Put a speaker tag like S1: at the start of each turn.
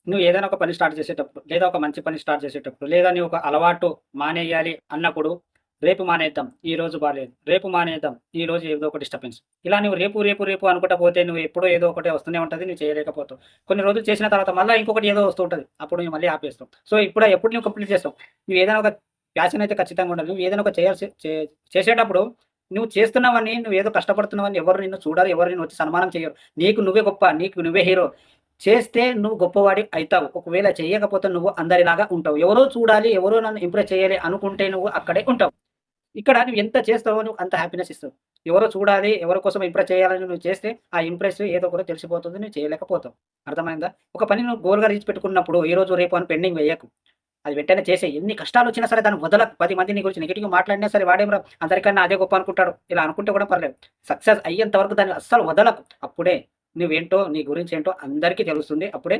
S1: నువ్వు ఏదైనా ఒక పని స్టార్ట్ చేసేటప్పుడు, లేదా ఒక మంచి పని స్టార్ట్ చేసేటప్పుడు, లేదా నువ్వు ఒక అలవాటు మానేయాలి అన్నప్పుడు, రేపు మానేద్దాం, ఈ రోజు బాలేదు. రేపు మానేద్దాం, ఈ రోజు ఏదో ఒక డిస్టర్బెన్స్. ఇలా నువ్వు రేపు, రేపు, రేపు అనుకుంటా పోతే నువ్వు ఎప్పుడో ఏదో ఒకటి వస్తూనే ఉంటది. నువ్వు చేయలేకపోతావు. కొన్ని రోజులు చేసిన తర్వాత మళ్ళా ఇంకొకటి ఏదో వస్తూ ఉంటది. అప్పుడు నువ్వు మళ్ళీ ఆపేస్తావు. సో, ఎప్పుడు నువ్వు కంప్లీట్ చేస్తావు? నువ్వు ఏదైనా ఒక ప్యాషన్ అయితే ఖచ్చితంగా ఉండాలి. నువ్వు ఏదైనా ఒక చేసేటప్పుడు నువ్వు చేస్తున్నావని, నువ్వేదో కష్టపడుతున్నావని ఎవరు నిన్ను చూడరు. ఎవరు నిన్ను వచ్చి సన్మానం చెయ్యరు. నీకు నువ్వే గొప్ప. నీకు నువ్వే హీరో. చేస్తే నువ్వు గొప్పవాడి అయితావు. ఒకవేళ చెయ్యకపోతే నువ్వు అందరిలాగా ఉంటావు. ఎవరో చూడాలి, ఎవరో నన్ను ఇంప్రెస్ చేయాలి అనుకుంటే నువ్వు అక్కడే ఉంటావు. ఇక్కడ నువ్వు ఎంత చేస్తావో నువ్వు అంత హ్యాపీనెస్ ఇస్తావు. ఎవరో చూడాలి, ఎవరి కోసం ఇంప్రెస్ చేయాలని నువ్వు చేస్తే, ఆ ఇంప్రెస్ ఏదో ఒకటి తెలిసిపోతుంది. నువ్వు చేయలేకపోతావు. అర్థమైందా? ఒక పని నువ్వు గోల్‌గా రీచ్ పెట్టుకున్నప్పుడు ఈరోజు, రేపు అని పెండింగ్ వేయకు. అది వెంటనే చేసేయి. ఎన్ని కష్టాలొచ్చినా సరే దాన్ని వదలకు. 10 మంది నీ గురించి నెగెటివ్‌గా మాట్లాడినా సరే వాడేమిరా అందరికన్నా అదే గొప్ప అనుకుంటాడు. ఇలా అనుకుంటే కూడా పర్లేదు. సక్సెస్ అయ్యేంత వరకు దాన్ని అస్సలు వదలకు. అప్పుడే నువ్వేంటో, నీ గురించేంటో అందరికీ తెలుస్తుంది. అప్పుడే